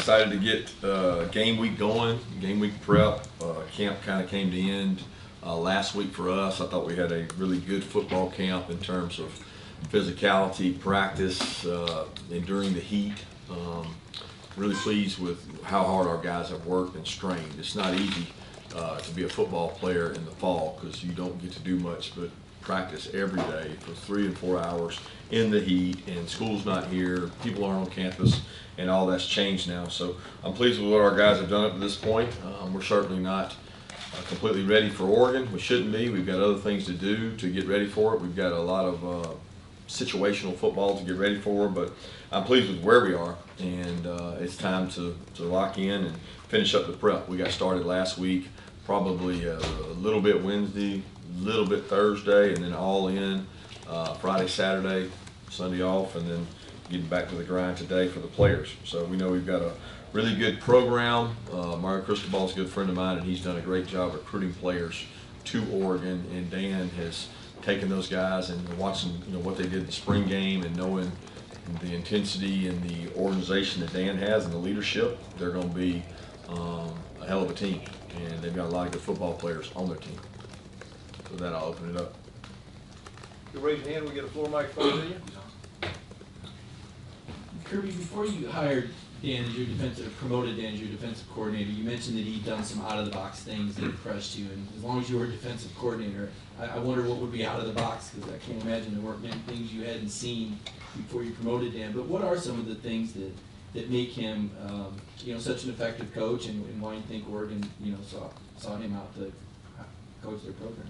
excited to get game week going, game week prep. Camp kind of came to end last week for us. I thought we had a really good football camp in terms of physicality, practice, enduring the heat. Really pleased with how hard our guys have worked and strained. It's not easy to be a football player in the fall because you don't get to do much but practice every day for 3 and 4 hours in the heat, and school's not here, people aren't on campus, and all that's changed now. So I'm pleased with what our guys have done up to this point. We're certainly not completely ready for Oregon. We shouldn't be. We've got other things to do to get ready for it. We've got a lot of situational football to get ready for, but I'm pleased with where we are, and it's time to lock in and finish up the prep. We got started last week, probably a little bit Wednesday, a little bit Thursday, and then all in Friday, Saturday, Sunday off, and then getting back to the grind today for the players. So we know we've got a really good program. Mario Cristobal's a good friend of mine, and he's done a great job recruiting players to Oregon, and Dan has taking those guys and watching what they did in the spring game and knowing the intensity and the organization that Dan has and the leadership. They're going to be a hell of a team, and they've got a lot of good football players on their team. So with that, I'll open it up. You raise your hand, we get a floor microphone to you. Kirby, before you hired Dan as your promoted Dan as your defensive coordinator, you mentioned that he'd done some out-of-the-box things that impressed you, and as long as you were a defensive coordinator, I wonder what would be out of the box, because I can't imagine there weren't many things you hadn't seen before you promoted Dan. But what are some of the things that make him, such an effective coach, and why you think Oregon, sought him out to coach their program?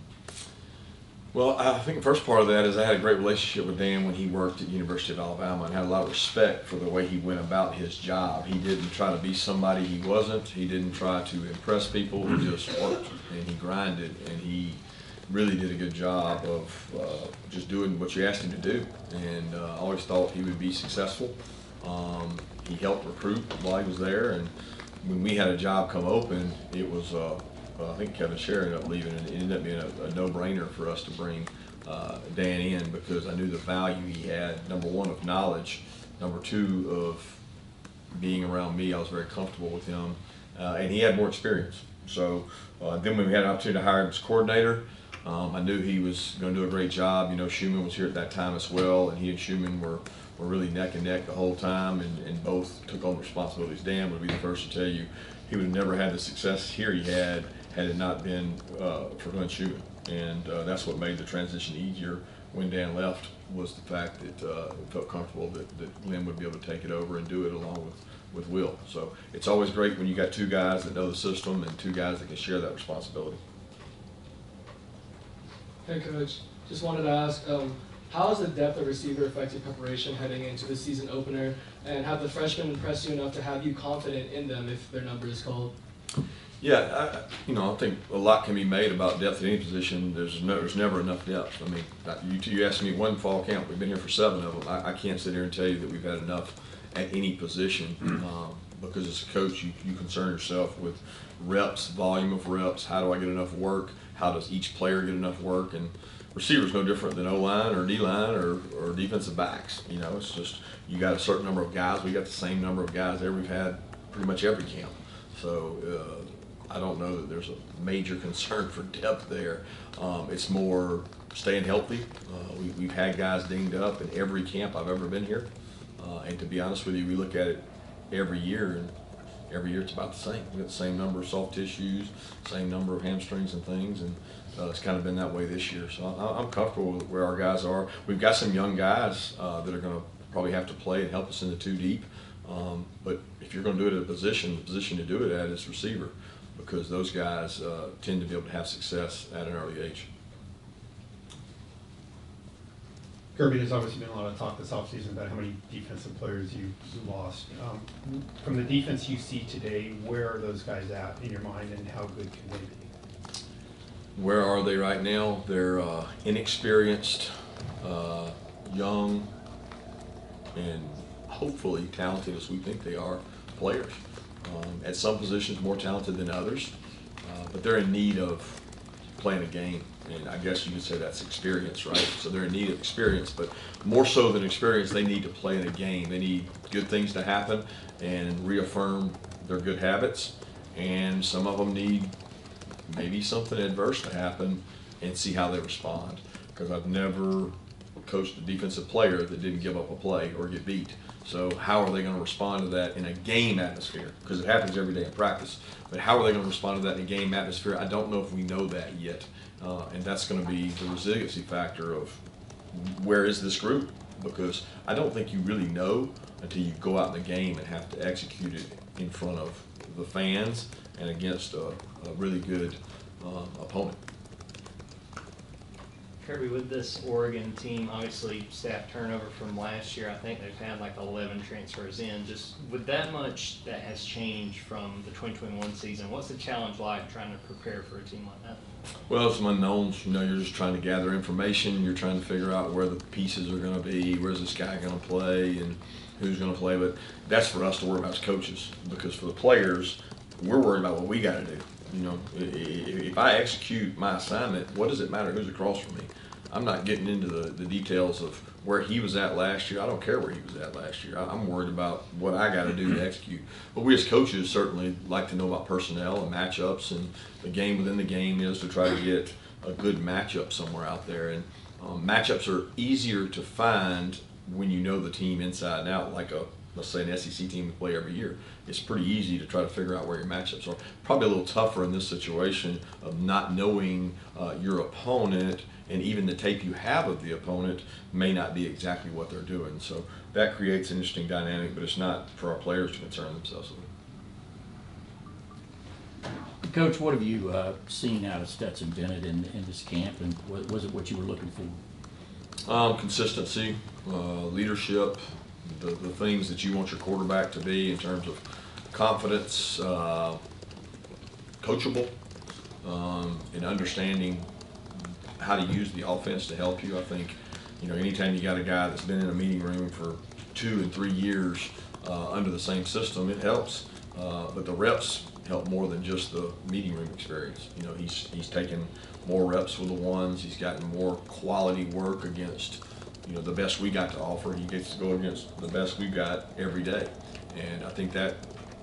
Well, I think the first part of that is I had a great relationship with Dan when he worked at the University of Alabama, and had a lot of respect for the way he went about his job. He didn't try to be somebody he wasn't. He didn't try to impress people. He just worked, and he grinded, and he really did a good job of just doing what you asked him to do. And I always thought he would be successful. He helped recruit while he was there, and when we had a job come open, it was I think Kevin Sherry ended up leaving, and it ended up being a no-brainer for us to bring Dan in, because I knew the value he had, number one, of knowledge, number two, of being around me. I was very comfortable with him, and he had more experience. So then when we had an opportunity to hire him as coordinator, I knew he was going to do a great job. Schumann was here at that time as well, and he and Schumann were really neck and neck the whole time, and both took on responsibilities. Dan would be the first to tell you he would have never had the success here he had it not been for Glenn Schumann. And that's what made the transition easier when Dan left, was the fact that it felt comfortable that Glenn would be able to take it over and do it along with Will. So it's always great when you got two guys that know the system and two guys that can share that responsibility. Hey Coach, just wanted to ask, how has the depth of receiver affected preparation heading into the season opener, and have the freshmen impressed you enough to have you confident in them if their number is called? Yeah, I think a lot can be made about depth at any position. There's never enough depth. I mean, you asked me one fall camp. We've been here for 7 of them. I can't sit here and tell you that we've had enough at any position, because as a coach, you concern yourself with reps, volume of reps. How do I get enough work? How does each player get enough work? And receivers no different than O-line or D-line or defensive backs. It's just you got a certain number of guys. We got the same number of guys there we've had pretty much every camp. So I don't know that there's a major concern for depth there. It's more staying healthy. We've had guys dinged up in every camp I've ever been here. And to be honest with you, we look at it every year, and every year it's about the same. We got the same number of soft tissues, same number of hamstrings and things, and it's kind of been that way this year. So I'm comfortable with where our guys are. We've got some young guys that are going to probably have to play and help us in the 2 deep. But if you're going to do it at a position, the position to do it at is receiver, because those guys tend to be able to have success at an early age. Kirby, there's obviously been a lot of talk this offseason about how many defensive players you lost. From the defense you see today, where are those guys at in your mind, and how good can they be? Where are they right now? They're inexperienced, young, and hopefully talented as we think they are players. At some positions more talented than others, but they're in need of playing a game, and I guess you could say that's experience, right? So they're in need of experience, but more so than experience, they need to play in a game. They need good things to happen and reaffirm their good habits, and some of them need maybe something adverse to happen and see how they respond. Because I've never coached a defensive player that didn't give up a play or get beat. So how are they going to respond to that in a game atmosphere? Because it happens every day in practice. But how are they going to respond to that in a game atmosphere? I don't know if we know that yet. And that's going to be the resiliency factor of where is this group? Because I don't think you really know until you go out in the game and have to execute it in front of the fans and against a really good opponent. Kirby, with this Oregon team, obviously staff turnover from last year, I think they've had like 11 transfers in. Just with that much that has changed from the 2021 season, what's the challenge like trying to prepare for a team like that? Well, some unknowns. You know, you're just trying to gather information. You're trying to figure out where the pieces are going to be, where's this guy going to play, and who's going to play. But that's for us to worry about as coaches, because for the players, we're worried about what we got to do. You know, if I execute my assignment, what does it matter who's across from me? I'm not getting into the details of where he was at last year. I don't care where he was at last year. I'm worried about what I got to do to execute. But we as coaches certainly like to know about personnel and matchups, and the game within the game is to try to get a good matchup somewhere out there. And matchups are easier to find when you know the team inside and out, like let's say an SEC team we play every year. It's pretty easy to try to figure out where your matchups are. Probably a little tougher in this situation of not knowing your opponent, and even the tape you have of the opponent may not be exactly what they're doing. So that creates an interesting dynamic, but it's not for our players to concern themselves with. Coach, what have you seen out of Stetson Bennett in this camp, and was it what you were looking for? Consistency, leadership, the things that you want your quarterback to be in terms of confidence, coachable, and understanding how to use the offense to help you. I think, you know, anytime you got a guy that's been in a meeting room for 2 and 3 years under the same system, it helps. But the reps help more than just the meeting room experience. You know, he's taken more reps with the ones. He's gotten more quality work against, you know, the best we got to offer. He gets to go against the best we've got every day, and I think that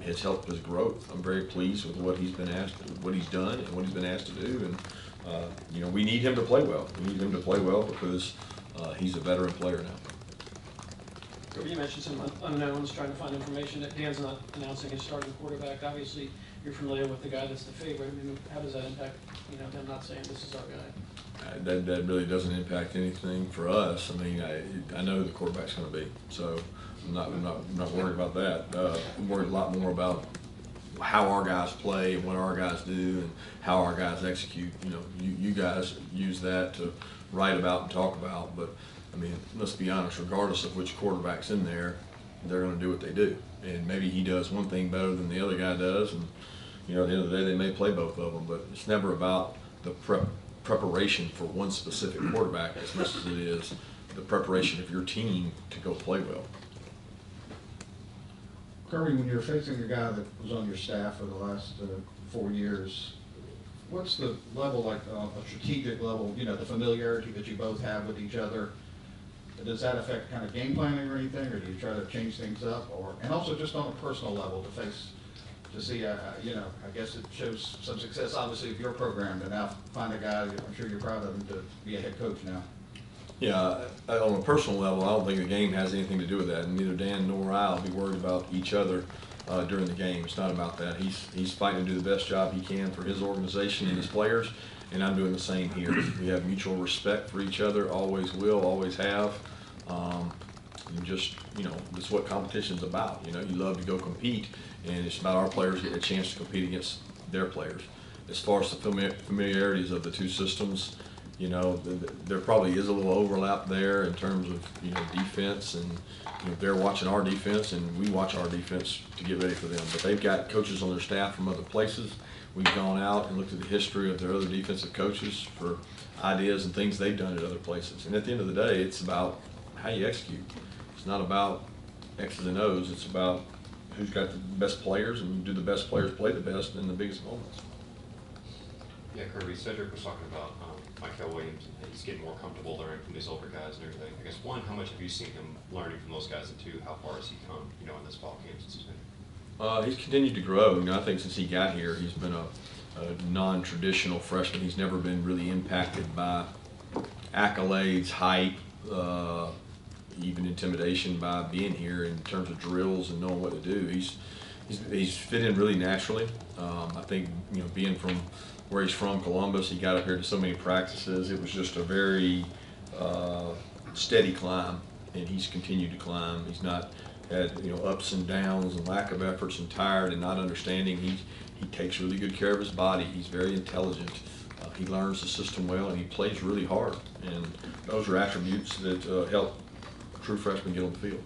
has helped his growth. I'm very pleased with what he's been asked, what he's done, and what he's been asked to do. And you know, we need him to play well. We need him to play well because he's a veteran player now. Kirby, you mentioned some unknowns, trying to find information. That Dan's not announcing his starting quarterback. Obviously, you're familiar with the guy that's the favorite. I mean, how does that impact, you know, him not saying this is our guy? That really doesn't impact anything for us. I mean, I know who the quarterback's going to be, so I'm not worried about that. I'm worried a lot more about how our guys play and what our guys do and how our guys execute. You know, you guys use that to write about and talk about, but I mean, let's be honest, regardless of which quarterback's in there, they're going to do what they do. And maybe he does one thing better than the other guy does, and you know, at the end of the day, they may play both of them, but it's never about the preparation for one specific quarterback as much as it is the preparation of your team to go play well. Kirby, when you're facing a guy that was on your staff for the last 4 years, what's the level, like a strategic level, you know, the familiarity that you both have with each other? Does that affect kind of game planning or anything, or do you try to change things up? And also just on a personal level to see, you know, I guess it shows some success, obviously, of your program, to now find a guy that I'm sure you're proud of him to be a head coach now. Yeah, on a personal level, I don't think the game has anything to do with that, and neither Dan nor I will be worried about each other during the game. It's not about that. He's fighting to do the best job he can for his organization and his players, and I'm doing the same here. We have mutual respect for each other, always will, always have. And just, you know, that's what competition's about. You know, you love to go compete, and it's about our players getting a chance to compete against their players. As far as the familiarities of the two systems, you know, there probably is a little overlap there in terms of, you know, defense, and you know, they're watching our defense and we watch our defense to get ready for them. But they've got coaches on their staff from other places. We've gone out and looked at the history of their other defensive coaches for ideas and things they've done at other places. And at the end of the day, it's about how you execute. It's not about X's and O's. It's about who's got the best players, and do the best players play the best in the biggest moments. Yeah, Kirby, Cedric was talking about Michael Williams, and he's getting more comfortable learning from these older guys and everything. I guess, one, how much have you seen him learning from those guys, and two, how far has he come, in this fall camp since he's been here? He's continued to grow. I think since he got here, he's been a non-traditional freshman. He's never been really impacted by accolades, hype, even intimidation by being here in terms of drills and knowing what to do. He's fit in really naturally. I think being from where he's from, Columbus, he got up here to so many practices. It was just a very steady climb, and he's continued to climb. He's not had ups and downs and lack of efforts and tired and not understanding. He takes really good care of his body. He's very intelligent. He learns the system well, and he plays really hard. And those are attributes that help true freshmen get on the field.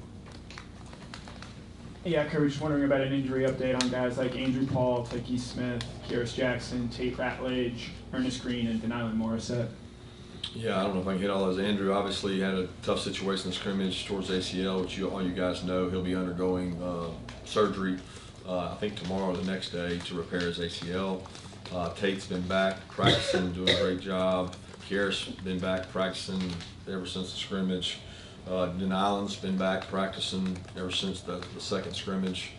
Yeah, Kirby, just wondering about an injury update on guys like Andrew Paul, Tyke Smith, Kyrus Jackson, Tate Ratledge, Ernest Green, and Denylin Morissette. Yeah, I don't know if I can hit all those. Andrew obviously had a tough situation in scrimmage towards ACL, which all you guys know. He'll be undergoing surgery, I think tomorrow or the next day, to repair his ACL. Tate's been back practicing, doing a great job. Kyrus been back practicing ever since the scrimmage. Denylin's been back practicing ever since the second scrimmage.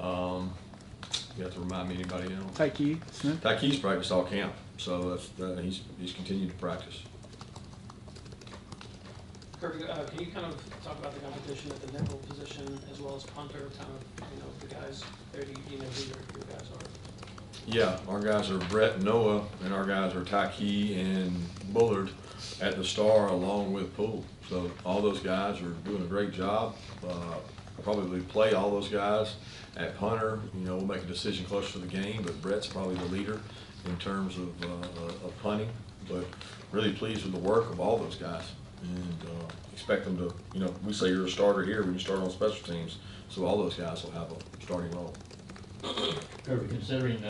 You have to remind me, anybody else? Tyke Smith. Tyke's practiced all camp, so he's continued to practice. Kirby, can you kind of talk about the competition at the nickel position as well as punter, kind of the guys there? Do you know who your guys are? Yeah, our guys are Brett and Noah, and our guys are Tyke and Bullard at the star along with Poole. So all those guys are doing a great job. Probably play all those guys at punter. We'll make a decision closer to the game, but Brett's probably the leader in terms of punting. But really pleased with the work of all those guys, and expect them to, we say you're a starter here when you start on special teams, so all those guys will have a starting role. Kirby, considering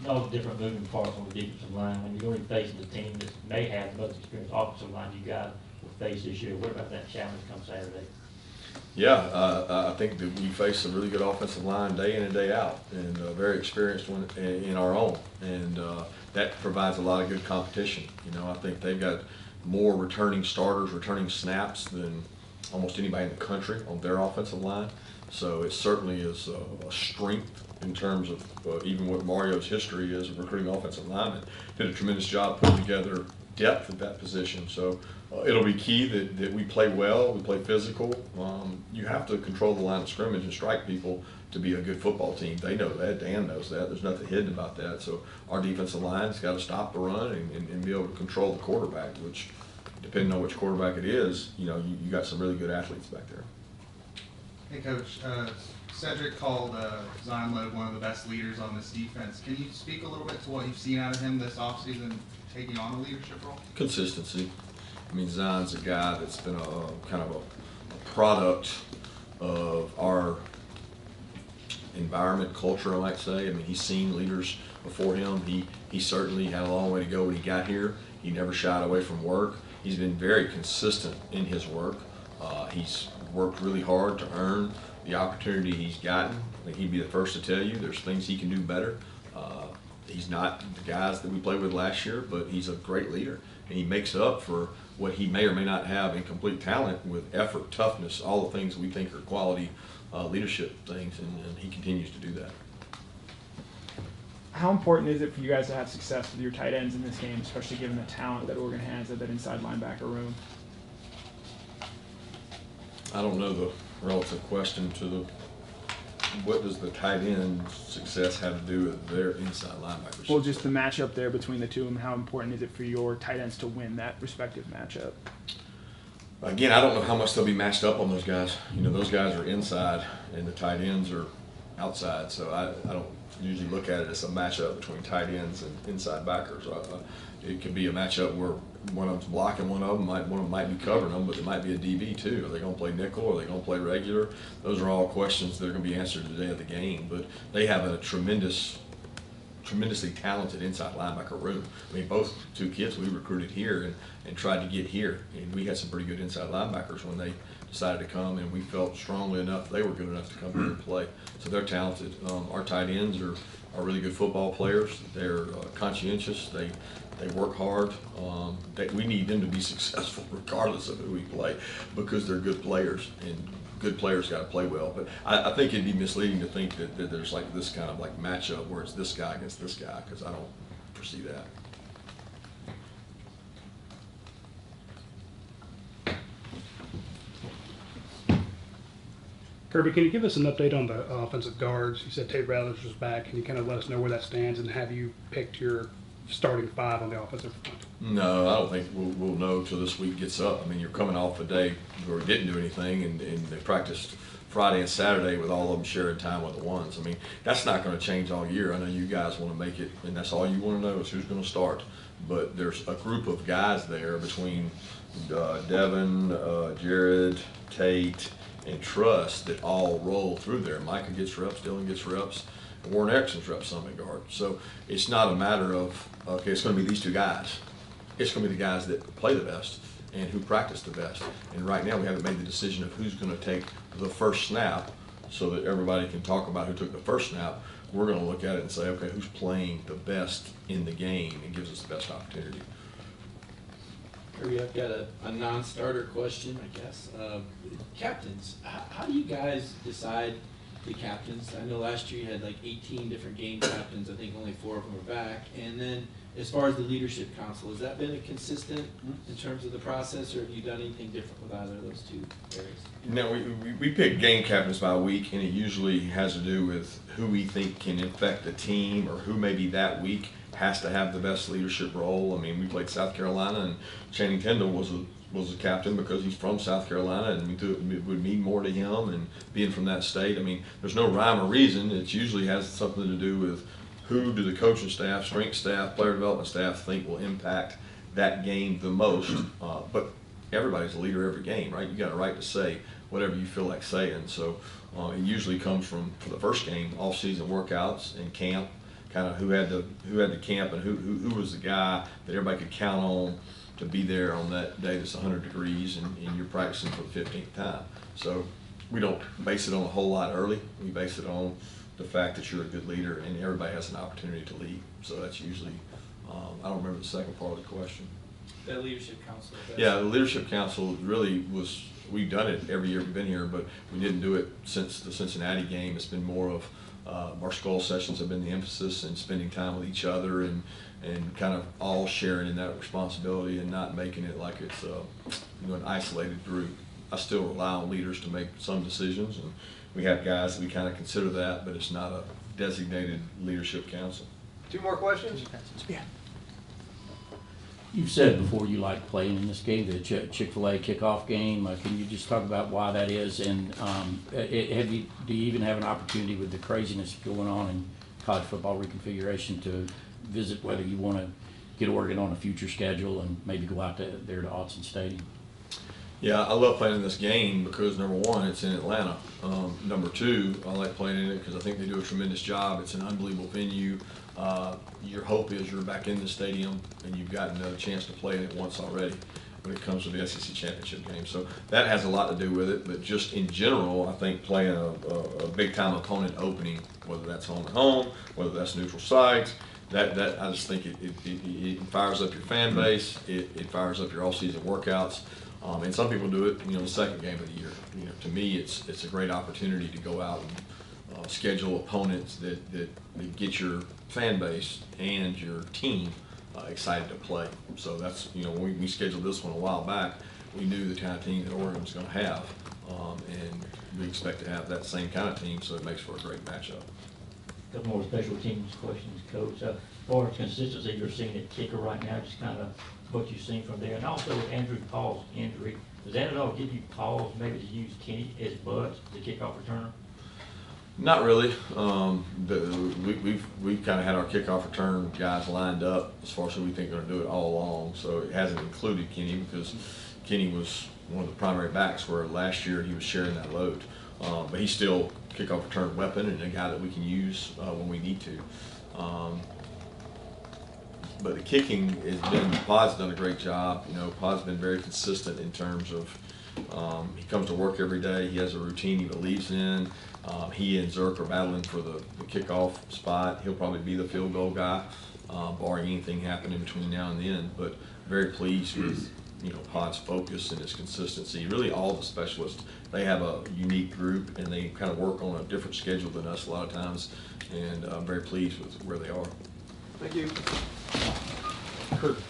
all the different moving parts on the defensive line, when you're going to be facing a team that may have the most experienced offensive line you guys will face this year, what about that challenge come Saturday? Yeah, I think that we face a really good offensive line day in and day out, and very experienced one in our own, and that provides a lot of good competition. I think they've got more returning starters, returning snaps than almost anybody in the country on their offensive line. So it certainly is a strength in terms of even what Mario's history is of recruiting offensive linemen. Did a tremendous job putting together depth at that position. So it'll be key that we play well, we play physical. You have to control the line of scrimmage and strike people to be a good football team. They know that. Dan knows that. There's nothing hidden about that. So our defensive line's got to stop the run and be able to control the quarterback, which, depending on which quarterback it is, you got some really good athletes back there. Hey, Coach. Cedric called Zion Loeb one of the best leaders on this defense. Can you speak a little bit to what you've seen out of him this offseason taking on a leadership role? Consistency. Zion's a guy that's been a kind of a product of our environment, culture, I might say. He's seen leaders before him. He certainly had a long way to go when he got here. He never shied away from work. He's been very consistent in his work. He's worked really hard to earn the opportunity he's gotten. I think he'd be the first to tell you there's things he can do better. He's not the guys that we played with last year, but he's a great leader, and he makes up for what he may or may not have in complete talent with effort, toughness, all the things we think are quality leadership things, and he continues to do that. How important is it for you guys to have success with your tight ends in this game, especially given the talent that Oregon has at that inside linebacker room? I don't know the relative question to what does the tight end success have to do with their inside linebackers? Well, just the matchup there between the two of them. How important is it for your tight ends to win that respective matchup? Again, I don't know how much they'll be matched up on those guys. Those guys are inside and the tight ends are outside, so I don't usually look at it as a matchup between tight ends and inside backers. It could be a matchup where one of them's blocking one of them might be covering them, but it might be a DB too. Are they going to play nickel? Are they going to play regular? Those are all questions that are going to be answered today at the game. But they have a tremendous tremendously talented inside linebacker room. I mean, both two kids we recruited here and tried to get here, and we had some pretty good inside linebackers when they decided to come, and we felt strongly enough they were good enough to come here and play. So they're talented. Our tight ends are really good football players. They're conscientious. They work hard. We need them to be successful regardless of who we play, because they're good players, and good players got to play well. But I think it'd be misleading to think that there's like this kind of like matchup where it's this guy against this guy, because I don't foresee that. Kirby, can you give us an update on the offensive guards? You said Tate Ratledge was back. Can you kind of let us know where that stands, and have you picked your starting five on the offensive front? No, I don't think we'll know till this week gets up. I mean, you're coming off a day where we didn't do anything, and they practiced Friday and Saturday with all of them sharing time with the ones. I mean, that's not going to change all year. I know you guys want to make it, and that's all you want to know is who's going to start. But there's a group of guys there between Devin, Jared, Tate, and Trust that all roll through there. Micah gets reps, Dylan gets reps, and Warren Erickson's reps some at guard. So it's not a matter of, okay, it's going to be these two guys. It's going to be the guys that play the best and who practice the best. And right now we haven't made the decision of who's going to take the first snap so that everybody can talk about who took the first snap. We're going to look at it and say, okay, who's playing the best in the game and gives us the best opportunity. Kirby, I've got a non-starter question, I guess. Captains, how do you guys decide the captains? I know last year you had like 18 different game captains. I think only 4 of them are back. And then as far as the leadership council, has that been a consistent in terms of the process, or have you done anything different with either of those two areas? No, we pick game captains by week, and it usually has to do with who we think can affect the team, or who maybe that week has to have the best leadership role. I mean, we played South Carolina, and Channing Tindall was a captain because he's from South Carolina, and we thought it would mean more to him, and being from that state. I mean, there's no rhyme or reason. It usually has something to do with who do the coaching staff, strength staff, player development staff think will impact that game the most. But everybody's a leader every game, right? You got a right to say whatever you feel like saying. So it usually comes from, for the first game, off-season workouts and camp, kind of who had the camp and who was the guy that everybody could count on to be there on that day that's 100 degrees and you're practicing for the 15th time. So we don't base it on a whole lot early. We base it on the fact that you're a good leader and everybody has an opportunity to lead. So that's usually, I don't remember the second part of the question. The leadership council. Yeah, the leadership council really was, we've done it every year we've been here, but we didn't do it since the Cincinnati game. It's been more of our skull sessions have been the emphasis, and spending time with each other and kind of all sharing in that responsibility and not making it like it's an isolated group. I still rely on leaders to make some decisions, and we have guys that we kind of consider that, but it's not a designated leadership council. 2 more questions? Yeah. You've said before you like playing in this game, the Chick-fil-A kickoff game. Can you just talk about why that is? And do you even have an opportunity with the craziness going on in college football reconfiguration to visit whether you want to get Oregon on a future schedule and maybe go out there to Autzen Stadium? Yeah, I love playing in this game because, number one, it's in Atlanta. Number two, I like playing in it because I think they do a tremendous job. It's an unbelievable venue. Your hope is you're back in the stadium and you've gotten another chance to play in it once already when it comes to the SEC championship game. So that has a lot to do with it, but just in general, I think playing a big-time opponent opening, whether that's home and home, whether that's neutral sites, that I just think it fires up your fan base, it fires up your all-season workouts. And some people do it, the second game of the year. To me, it's a great opportunity to go out and schedule opponents that get your fan base and your team excited to play. So that's, when we scheduled this one a while back, we knew the kind of team that Oregon was going to have, and we expect to have that same kind of team. So it makes for a great matchup. A couple more special teams questions, Coach. For consistency, you're seeing at kicker right now, just kind of what you've seen from there. And also with Andrew Paul's injury, does that at all give you pause maybe to use Kenny as Bud, the kickoff returner? Not really. We've kind of had our kickoff return guys lined up as far as who we think are going to do it all along. So it hasn't included Kenny because Kenny was one of the primary backs where last year he was sharing that load. But he's still kickoff return weapon and a guy that we can use when we need to. But the kicking has been, Pod's done a great job. You know, Pod's been very consistent in terms of, he comes to work every day, he has a routine he believes in. He and Zerk are battling for the kickoff spot. He'll probably be the field goal guy, barring anything happening between now and then. But very pleased with, you know, Pod's focus and his consistency. Really all the specialists, they have a unique group and they kind of work on a different schedule than us a lot of times. And I'm very pleased with where they are. Thank you. Kirby.